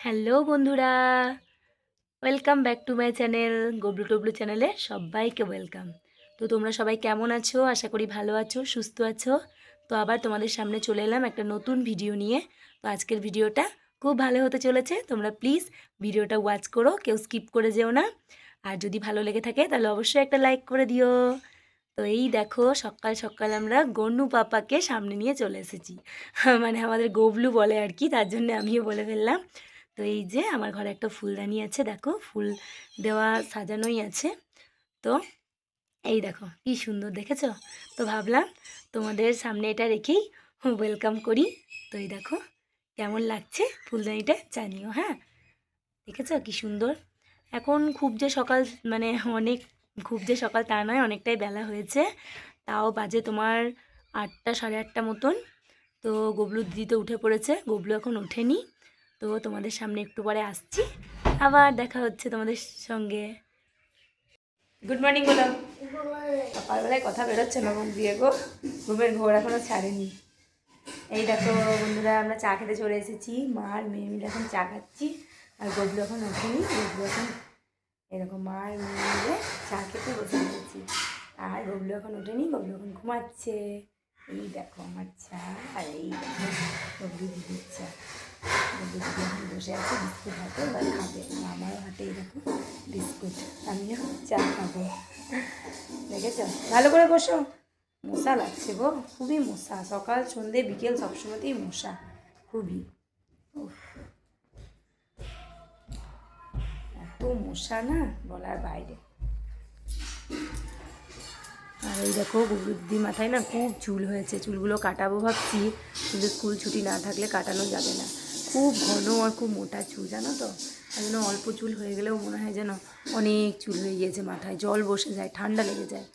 Hello বন্ধুরা, welcome back to my channel. Goblu Toblu চ্যানেলে সবাইকে ওয়েলকাম। তো তোমরা সবাই কেমন আছো? আশা করি ভালো আছো, সুস্থ আছো। তো আবার তোমাদের সামনে চলে এলাম একটা নতুন ভিডিও নিয়ে। তো আজকের ভিডিওটা খুব ভালো হতে চলেছে। তোমরা প্লিজ ভিডিওটা ওয়াচ করো, কেউ স্কিপ করে যেও না। আর যদি ভালো লেগে থাকে তাহলে অবশ্যই একটা লাইক করে দিও। তো এই দেখো, সকাল সকাল আমরা গন্নু পাপাকে সামনে নিয়ে চলে এসেছি। মানে আমাদের গবলু বলে আর কি, তার জন্য আমিও বলে ফেললাম। তো এই যে আমার ঘরে একটা ফুলদানি আছে, দেখো ফুল দেওয়া সাজানোই আছে। তো এই দেখো কি সুন্দর, দেখেছো? তো ভাবলাম তোমাদের সামনে এটা রেখেই ওয়েলকাম করি। তো এই দেখো কেমন লাগছে ফুলদানিটা, জানিও হ্যাঁ। দেখেছো কি সুন্দর? এখন খুব যে সকাল, মানে অনেক, খুব যে সকাল তা নয়, অনেকটাই বেলা হয়েছে। তাও বাজে তোমার 8টা সাড়ে 8টা মতন। তো গবলু দিদি তো উঠে পড়েছে, গবলু এখন ওঠেনি। তো তোমাদের সামনে একটু পরে আসছি, আবার দেখা হচ্ছে তোমাদের সঙ্গে। গুড মর্নিং বলো। সকালবেলায় কথা বেরোচ্ছে না মুখ দিয়ে গো, ঘুমের ঘোর এখনও ছাড়েনি। এই দেখো বন্ধুরা, আমরা চা খেতে চলে এসেছি, মা আর মেয়ে মিলে এখন চা খাচ্ছি। আর গবলু এখন ওঠেনি, গবলু এখন এরকম মা আর মেয়ে মিলে চা খেতে বসে গেছি। আর গবলু এখন ওঠেনি, গবলু এখন ঘুমাচ্ছে। এই দেখো আমার চা, আর এই দেখো গবলু দিদির চা। গবলু দিদি এখন বসে আছে বিস্কুট হাতে, এবার খাবে। আর আমারও হাতে এই দেখো বিস্কুট, আমিও চা খাবো। দেখেছো? ভালো করে বসো, মশা লাগছে গো, খুবই মশা। সকাল সন্ধে বিকেল সবসময়তেই মশা, খুবই। উফ, এত মশা না বলার বাইরে। আর এই দেখো গবলু দিদি মাথায় না খুব চুল হয়েছে, চুলগুলো কাটাবো ভাবছি, কিন্তু স্কুল ছুটি না থাকলে কাটানো যাবে না। খুব ঘন আর খুব মোটা চুল, জানো তো। তাই জন্য অল্প চুল হয়ে গেলেও মনে হয় যেন অনেক চুল হয়ে গিয়েছে মাথায়, জল বসে যায়, ঠান্ডা লেগে যায়।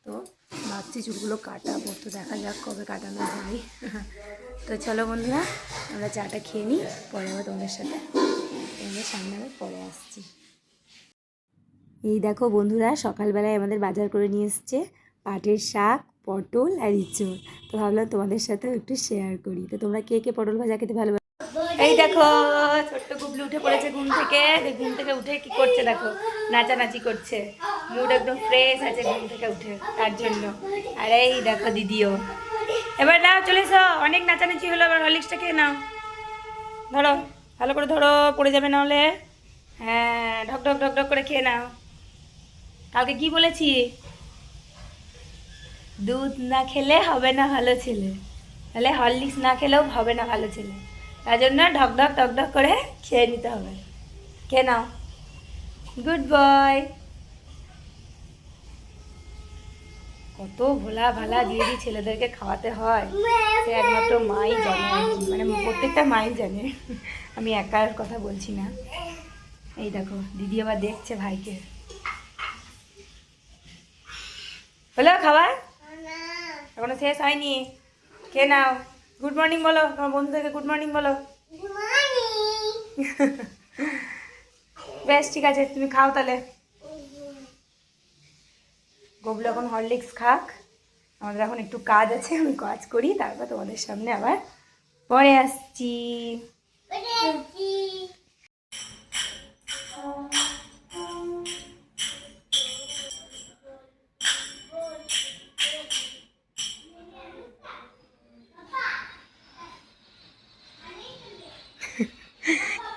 তো ভাবছি চুলগুলো কাটাবো, তো দেখা যাক কবে কাটানো যায়। তো চলো বন্ধুরা, আমরা চাটা খেয়ে নিই, পরে আবার তোমাদের সাথে তোমাদের সামনে আবার পরে আসছি। এই দেখো বন্ধুরা, সকালবেলায় আমাদের বাজার করে নিয়ে এসছে পাটের শাক, পটল আর ইঁচড়। তো ভাবলাম তোমাদের সাথেও একটু শেয়ার করি। তো তোমরা কে কে পটল ভাজা খেতে ভালোবাসো? এই দেখো ছোট্ট গুবলু উঠে পড়েছে ঘুম থেকে। ঘুম থেকে উঠে কি করছে দেখো, নাচানাচি করছে। মুড একদম ফ্রেশ আছে ঘুম থেকে উঠে, তার জন্য। আর এই দেখো দিদিও। এবার নাও চলে এসো, অনেক নাচানাচি হলো, এবার হরলিক্সটা খেয়ে নাও। ধরো, ভালো করে ধরো, পড়ে যাবে নাহলে। হ্যাঁ, ঢক ঢক ঢক ঢক করে খেয়ে নাও। কালকে কি বলেছি? দুধ না খেলে হবে না ভালো ছেলে, তাহলে হরলিক্স না খেলেও হবে না ভালো ছেলে। তার জন্য ঢক ঢক ঢক ঢক করে খেয়ে নিতে হবে। খেয়ে নাও, গুড বয়। কত ভোলা ভালা দিয়ে দিয়ে ছেলেদেরকে খাওয়াতে হয়, সে একমাত্র মাই জানে আর কি, মানে প্রত্যেকটা মাই জানে, আমি একার কথা বলছি না। এই দেখো দিদি আবার দেখছে ভাইকে। হলো খাবার? এখনো শেষ হয়নি, খেয়ে নাও। গুড মর্নিং বলো তোমার বন্ধুদেরকে, গুড মর্নিং বলো। বেশ ঠিক আছে, তুমি খাও তাহলে। গবলু এখন হরলিক্স খাক, আমাদের এখন একটু কাজ আছে, আমি কাজ করি, তারপর তোমাদের সামনে আবার পরে আসছি।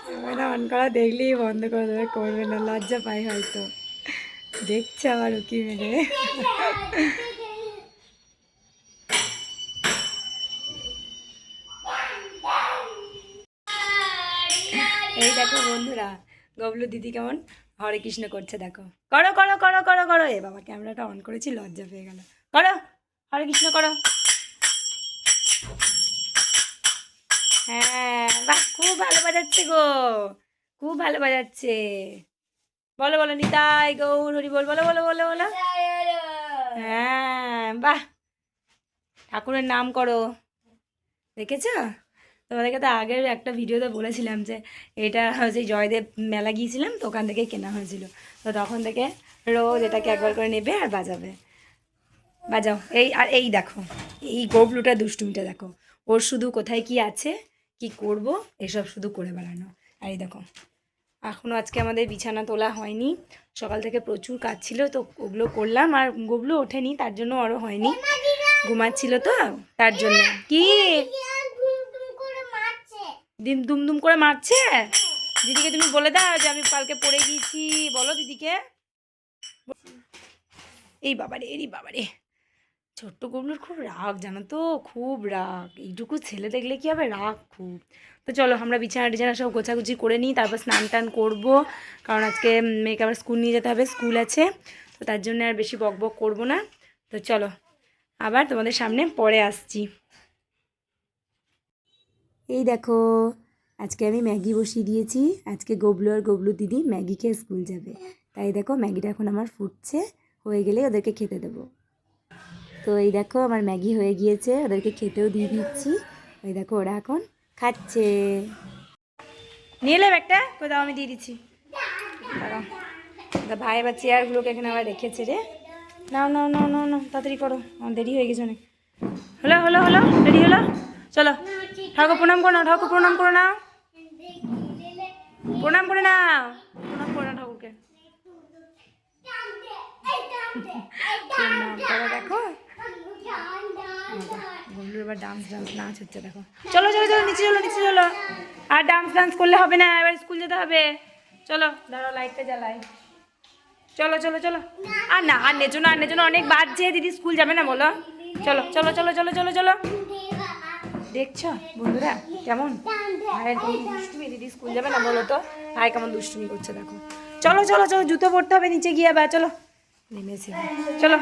ক্যামেরা অন করা দেখলেই বন্ধ করে দেবে, করবে না, লজ্জা পাই হয়তো। দেখছে আবার উকি মেরে। এই দেখো বন্ধুরা, গবলু দিদি কেমন হরে কৃষ্ণ করছে দেখো। করো করো করো করো করো, এ বাবা ক্যামেরাটা অন করেছি, লজ্জা পেয়ে গেল। করো, হরে কৃষ্ণ করো। হ্যাঁ বাহ, খুব ভালো বাজাচ্ছে গো, খুব ভালো বাজাচ্ছে। বলো বলো, নিতাই গৌর হরি বল, বলো বলো বলো বলো। হ্যাঁ বাহ, ঠাকুরের নাম করো। দেখেছো? তোমাদেরকে তো আগের একটা ভিডিওতে বলেছিলাম যে এটা হচ্ছে জয়দেব মেলা গিয়েছিলাম, তো ওখান থেকেই কেনা হয়েছিল। তো তখন থেকে রোজ এটাকে একবার করে নেবে আর বাজাবে। বাজাও। এই আর এই দেখো, এই গবলুটা দুষ্টুমিটা দেখো, ওর শুধু কোথায় কি আছে, কি করব, এসব শুধু করে বেড়ানো। আর এই দেখো এখনও আজকে আমাদের বিছানা তোলা হয়নি, সকাল থেকে প্রচুর কাজ ছিল তো ওগুলো করলাম, আর গবলু ওঠেনি তার জন্য আরও হয়নি, ঘুমাচ্ছিল তো তার জন্য। কি দিন দুমদুম করে মারছে? দিদিকে তুমি বলে দাও যে আমি কালকে পড়ে গিয়েছি, বলো দিদিকে। এই বাবারে বাবারে, ছোট্ট গবলুর খুব রাগ জানো তো, খুব রাগ, এইটুকু ছেলে দেখলে কি হবে, রাগ খুব। তো চলো আমরা বিছানা টিছানা সব গোছাগুছি করে নিই, তারপর স্নান টান করবো, কারণ আজকে মেয়েকে আবার স্কুল নিয়ে যেতে হবে, স্কুল আছে, তো তার জন্য আর বেশি বক বক করবো না। তো চলো আবার তোমাদের সামনে পরে আসছি। এই দেখো আজকে আমি ম্যাগি বসিয়ে দিয়েছি, আজকে গবলু আর গবলু দিদি ম্যাগি খেয়ে স্কুল যাবে, তাই দেখো ম্যাগিটা এখন আমার ফুটছে, হয়ে গেলে ওদেরকে খেতে দেবো। তো এই দেখো আমার ম্যাগি হয়ে গিয়েছে, ওদেরকে খেতেও দিয়ে দিচ্ছি, ওই দেখো ওরা এখন খাচ্ছে। নিয়ে এলাম একটা, কোথাও আমি দিয়ে দিচ্ছি। ভাই এবার চেয়ারগুলোকে এখানে আবার রেখেছে রে, নাও নাও নাও নাও নাও তাড়াতাড়ি করো, আমার দেরি হয়ে গেছে অনেক। হলো হলো হলো রেডি হলো, চলো ঠাকুর প্রণাম করো নাও, ঠাকুর প্রণাম করে নাও, প্রণাম করে নাও, প্রণাম করে নাও ঠাকুরকে, প্রণাম করো। দেখো গবলুর এবার ডান্স নাচ হচ্ছে দেখো, চলো চলো চলো নিচে চলো নিচে চলো, আর ডান্স করলে হবে না, এবার স্কুল যেতে হবে, চলো দাঁড়াও লাইটটা জ্বালাই, চলো চলো চলো। আর না আর নেচো না, আর নেচো না, অনেক বাজছে, দিদি স্কুল যাবে না বলো, চলো চলো চলো চলো চলো চলো। দেখছো বন্ধুরা কেমন ভাইয়ের দুষ্টুমি, দিদি স্কুল যাবে না বলো তো, ভাই কেমন দুষ্টুমি করছে দেখো, চলো চলো চলো জুতো পরতে হবে নিচে গিয়ে, বা চলো নেমেছে, চলো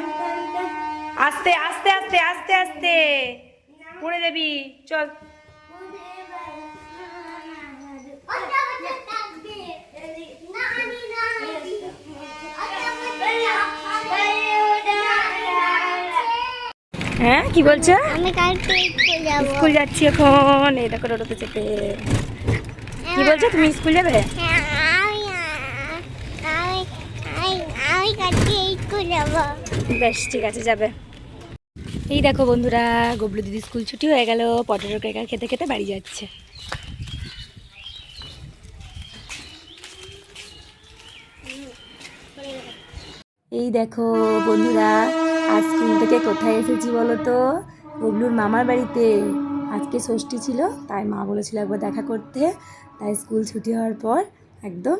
আস্তে আস্তে আস্তে আস্তে আস্তে পড়ে যাবি, চল। হ্যাঁ কি বলছো? আমি কালকে স্কুল যাচ্ছি এখন, এই দেখো টোটোতে চেপে। কি বলছো তুমি স্কুল যাবে? আমি কালকে স্কুল যাব। বেশ ঠিক আছে যাবে। এই দেখো বন্ধুরা গবলু দিদি স্কুল ছুটি হয়ে গেল, পটেটো ক্র্যাকার খেতে খেতে বাড়ি যাচ্ছে। এই দেখো বন্ধুরা আজ স্কুল থেকে কোথায় এসেছি বলো তো, গবলুর মামার বাড়িতে, আজকে ষষ্ঠী ছিল তাই মা বলেছিল একবার দেখা করতে, তাই স্কুল ছুটি হওয়ার পর একদম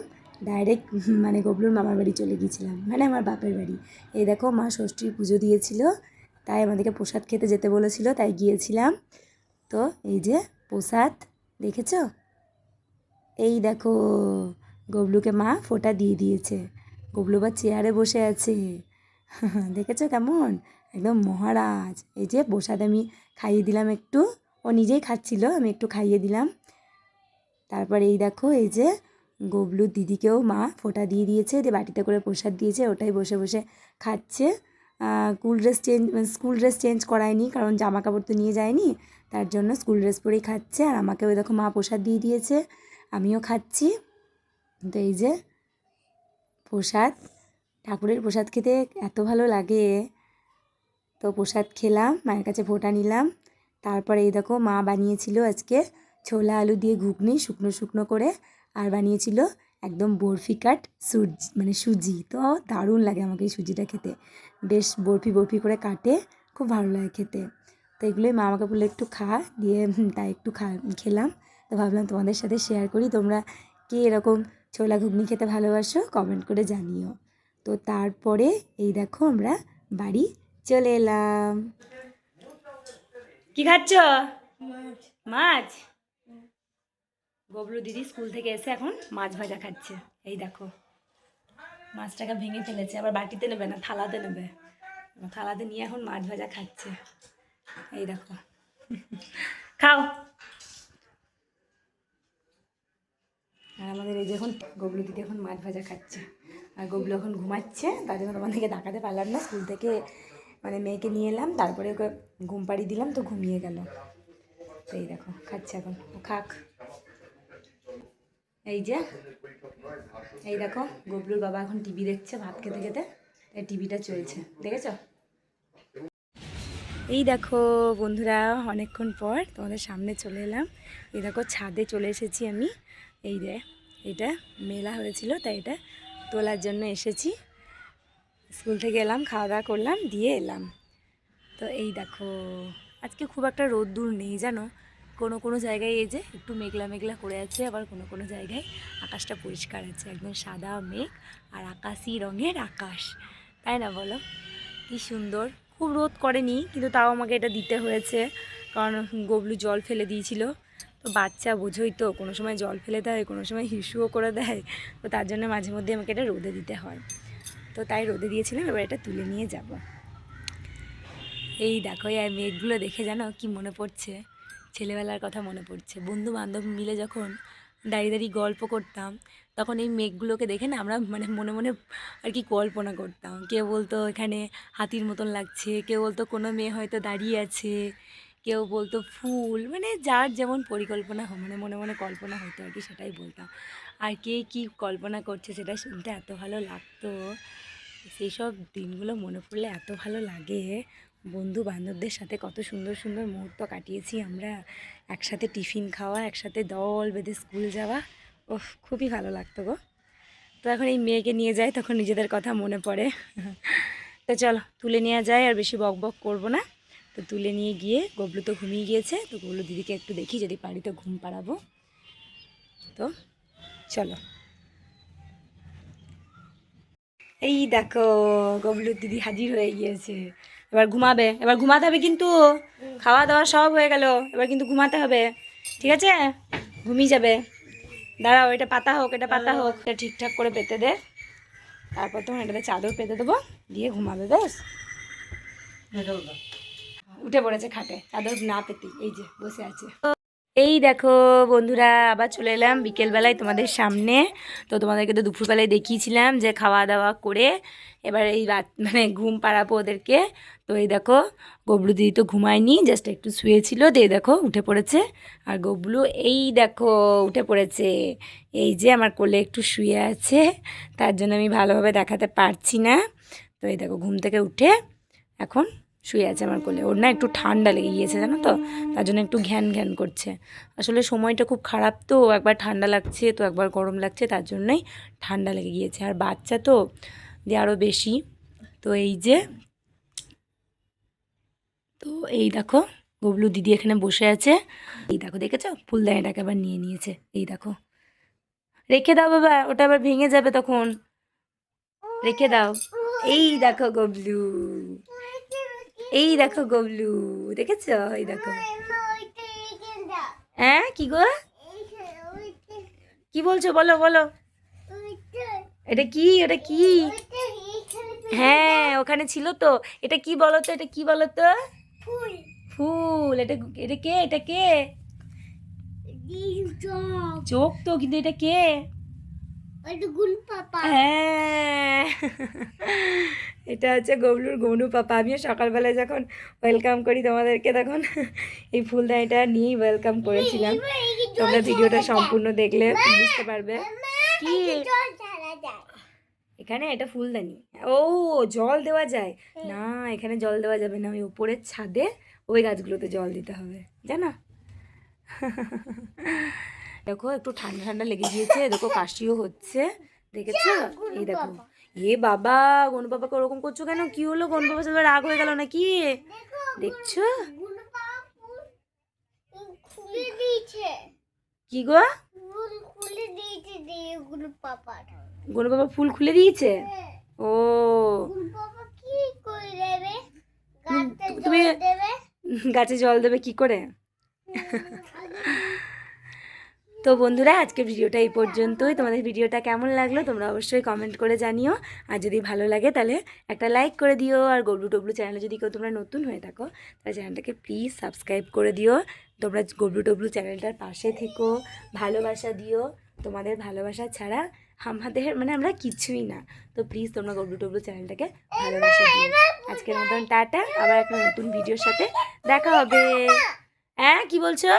ডাইরেক্ট মানে গবলুর মামার বাড়ি চলে গিয়েছিলাম, মানে আমার বাপের বাড়ি। এই দেখো মা ষষ্ঠীর পুজো দিয়েছিল, তাই আমাদেরকে প্রসাদ খেতে যেতে বলেছিল, তাই গিয়েছিলাম। তো এই যে প্রসাদ দেখেছো, এই দেখো গবলুকে মা ফোঁটা দিয়ে দিয়েছে, গবলু বা চেয়ারে বসে আছে দেখেছো কেমন একদম মহারাজ। এই যে প্রসাদ আমি খাইয়ে দিলাম একটু, ও নিজেই খাচ্ছিল, আমি একটু খাইয়ে দিলাম। তারপর এই দেখো এই যে গবলুর দিদিকেও মা ফোঁটা দিয়ে দিয়েছে, যে বাটিতে করে প্রসাদ দিয়েছে, ওটাই বসে বসে খাচ্ছে। স্কুল ড্রেস চেঞ্জ করায়নি, কারণ জামা কাপড় তো নিয়ে যায়নি, তার জন্য স্কুল ড্রেস পরেই খাচ্ছে। আর আমাকে ওই দেখো মা প্রসাদ দিয়ে দিয়েছে, আমিও খাচ্ছি। তো এই যে প্রসাদ, ঠাকুরের প্রসাদ খেতে এত ভালো লাগে, তো প্রসাদ খেলাম, মায়ের কাছে ফোঁটা নিলাম। তারপরে এই দেখো মা বানিয়েছিল আজকে ছোলা আলু দিয়ে ঘুগনি শুকনো শুকনো করে, আর বানিয়েছিল একদম বরফি কাট মানে সুজি, তো দারুণ লাগে আমাকে এই সুজিটা খেতে, বেশ বরফি বরফি করে কাটে, খুব ভালো লাগে খেতে। তো এগুলোই মা আমাকে বললো একটু খা, দিয়ে তাই একটু খেলাম। তো ভাবলাম তোমাদের সাথে শেয়ার করি, তোমরা কে এরকম ছোলা ঘুগনি খেতে ভালোবাসো কমেন্ট করে জানিও। তো তারপরে এই দেখো আমরা বাড়ি চলে এলাম। কি খাচ্ছ? মাছ। গবলু দিদি স্কুল থেকে এসে এখন মাছ ভাজা খাচ্ছে, এই দেখো মাছটাকে ভেঙে ফেলেছে, আবার বাটিতে নেবে না থালাতে নেবে, থালাতে নিয়ে এখন মাছ ভাজা খাচ্ছে, এই দেখো খাও। আর আমাদের এই যে এখন গবলু দিদি এখন মাছ ভাজা খাচ্ছে, আর গবলু এখন ঘুমাচ্ছে, তার জন্য তোমাদেরকে দেখাতে পারলাম না, স্কুল থেকে মানে মেয়েকে নিয়ে এলাম, তারপরে ওকে ঘুম পাড়িয়ে দিলাম, তো ঘুমিয়ে গেল। তো এই দেখো খাচ্ছে এখন, ও খাক। এই যে এই দেখো গবলুর বাবা এখন টিভি দেখছে ভাত খেতে খেতে, তাই টিভিটা চলছে, দেখেছো? এই দেখো বন্ধুরা অনেকক্ষণ পর তোমাদের সামনে চলে এলাম, এই দেখো ছাদে চলে এসেছি আমি, এই যে এটা মেলা হয়েছিল, তাই এটা তোলার জন্য এসেছি। স্কুল থেকে এলাম, খাওয়া দাওয়া করলাম, দিয়ে এলাম। তো এই দেখো আজকে খুব একটা রোদ্দুর নেই জানো, কোনো কোনো জায়গায় এই যে একটু মেঘলা মেঘলা করে আছে, আবার কোনো কোনো জায়গায় আকাশটা পরিষ্কার আছে, একদম সাদা মেঘ আর আকাশি রঙের আকাশ, তাই না বলো? কি সুন্দর। খুব রোদ করেনি, কিন্তু তাও আমাকে এটা দিতে হয়েছে, কারণ গবলু জল ফেলে দিয়েছিল। তো বাচ্চা বোঝোই তো, কোনো সময় জল ফেলে দেয়, কোনো সময় হিসুও করে দেয়, তো তার জন্য মাঝে মধ্যে আমাকে এটা রোদে দিতে হয়। তো তাই রোদে দিয়েছিলাম, এবার এটা তুলে নিয়ে যাব। এই দেখো এই মেঘগুলো দেখে জানো কি মনে পড়ছে, ছেলেবেলার কথা মনে পড়ছে। বন্ধু বান্ধব মিলে যখন দাঁড়িয়ে দাঁড়িয়ে গল্প করতাম, তখন এই মেঘগুলোকে দেখে না আমরা মানে মনে মনে আর কি কল্পনা করতাম। কেউ বলতো এখানে হাতির মতন লাগছে, কেউ বলতো কোনো মেয়ে হয়তো দাঁড়িয়ে আছে, কেউ বলতো ফুল, মানে যার যেমন পরিকল্পনা মানে মনে মনে কল্পনা হতো আর কি, সেটাই বলতাম। আর কে কী কল্পনা করছে সেটা শুনতে এত ভালো লাগতো। সেই সব দিনগুলো মনে পড়লে এত ভালো লাগে। বন্ধু বান্ধবদের সাথে কত সুন্দর সুন্দর মুহূর্ত কাটিয়েছি আমরা, একসাথে টিফিন খাওয়া, একসাথে দল বেঁধে স্কুল যাওয়া, ওহ খুবই ভালো লাগতো গো। তো এখন এই মেয়েকে নিয়ে যাই, তখন নিজেদের কথা মনে পড়ে। তো চলো তুলে নেওয়া যায়, আর বেশি বক বক করবো না। তো তুলে নিয়ে গিয়ে, গবলু তো ঘুমিয়ে গিয়েছে, তো গবলু দিদিকে একটু দেখি যদি পারি তো ঘুম পাড়াবো। তো চলো। এই দেখো গবলুর দিদি হাজির হয়ে গিয়েছে। এবার ঘুমাবে, এবার ঘুমাতে হবে কিন্তু, খাওয়া দাওয়া সব হয়ে গেল, এবার কিন্তু ঘুমাতে হবে, ঠিক আছে? ঘুমিয়ে যাবে। দাঁড়াও, এটা পাতা হোক, এটা পাতা হোক, এটা ঠিকঠাক করে পেতে দে, তারপর তখন এটাতে চাদর পেতে দেবো, দিয়ে ঘুমাবে। বেশ উঠে পড়েছে খাটে, চাদর না পেতে এই যে বসে আছে। এই দেখো বন্ধুরা, আবার চলে এলাম বিকেলবেলায় তোমাদের সামনে। তো তোমাদেরকে তো দুপুরবেলায় দেখিয়েছিলাম যে খাওয়া দাওয়া করে এবার এই রাত মানে ঘুম পাড়াবো ওদেরকে। তো এই দেখো গবলু দিদি তো ঘুমায়নি, জাস্ট একটু শুয়েছিল, দিয়ে দেখো উঠে পড়েছে। আর গবলু এই দেখো উঠে পড়েছে, এই যে আমার কোলে একটু শুয়ে আছে, তার জন্য আমি ভালোভাবে দেখাতে পারছি না। তো এই দেখো ঘুম থেকে উঠে এখন শুয়ে আছে আমার কোলে। ওর না একটু ঠান্ডা লেগে গিয়েছে জানো তো, তার জন্য একটু ঘ্যান ঘ্যান করছে। আসলে সময়টা খুব খারাপ, তো একবার ঠান্ডা লাগছে তো একবার গরম লাগছে, তার জন্যই ঠান্ডা লেগে গিয়েছে। আর বাচ্চা তো যে আরও বেশি। তো এই যে, তো এই দেখো গবলু দিদি এখানে বসে আছে। এই দেখো দেখেছো ফুলদানিটাকে আবার নিয়ে নিয়েছে। এই দেখো, রেখে দাও বাবা, ওটা আবার ভেঙে যাবে তখন, রেখে দাও। এই দেখো গবলু, এই দেখো গবলু, দেখেছো? এই দেখো। হ্যাঁ কি গো, কি বলছো বলো বলো। এটা কি, ওটা কি? হ্যাঁ ওখানে ছিল তো। এটা কি বলো তো, এটা কি বলো তো? ফুল। ফুল, এটা এটা কে, এটা কে? চোখ তো, কিন্তু এটা কে? হ্যাঁ এটা হচ্ছে গবলুর গনু পাপা। আমিও সকালবেলায় যখন ওয়েলকাম করি তোমাদেরকে, তখন এই ফুলদানিটা নিয়েই ওয়েলকাম করেছিলাম। তোমরা ভিডিওটা সম্পূর্ণ দেখলে বুঝতে পারবে। কি এখানে এটা ফুলদানি? ও জল দেওয়া যায় না, এখানে জল দেওয়া যাবে না, ওই উপরের ছাদে ওই গাছগুলোতে জল দিতে হবে জানো। দেখো একটু ঠান্ডা ঠান্ডা লেগে গিয়েছে, দেখো কাশিও হচ্ছে, দেখেছো? এই দেখো, এ বাবা গনু বাবাকে ওরকম করছো কেন? কি হলো? গনু বাবা সাথে রাগ হয়ে গেল নাকি? দেখছো কি গো, গনু বাবা ফুল খুলে দিয়েছে? ও তুমি গাছে জল দেবে কি করে? তো বন্ধুরা আজকের ভিডিওটা এই পর্যন্তই। তোমাদের ভিডিওটা কেমন লাগলো তোমরা অবশ্যই কমেন্ট করে জানিও। আর যদি ভালো লাগে তাহলে একটা লাইক করে দিও। আর গবলু টবলু চ্যানেলে যদি কেউ তোমরা নতুন হয়ে থাকো, তাহলে চ্যানেলটাকে প্লিজ সাবস্ক্রাইব করে দিও। তোমরা গবলু টবলু চ্যানেলটার পাশে থেকো, ভালোবাসা দিও। তোমাদের ভালোবাসা ছাড়া আমাদের মানে আমরা কিছুই না। তো প্লিজ তোমরা গবলু টবলু চ্যানেলটাকে ভালোবাসা দিও। আজকের মতন টাটা, আবার একটা নতুন ভিডিওর সাথে দেখা হবে। হ্যাঁ কি বলছো?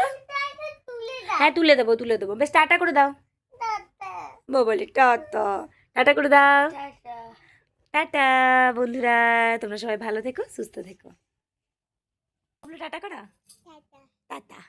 হ্যাঁ তুলে দেবো তুলে দেবো। বেশ টাটা করে দাও। বলি টাটা, টাটা করে দাও। টাটা বন্ধুরা, তোমরা সবাই ভালো থেকো, সুস্থ থেকো। টাটা করা, টাটা।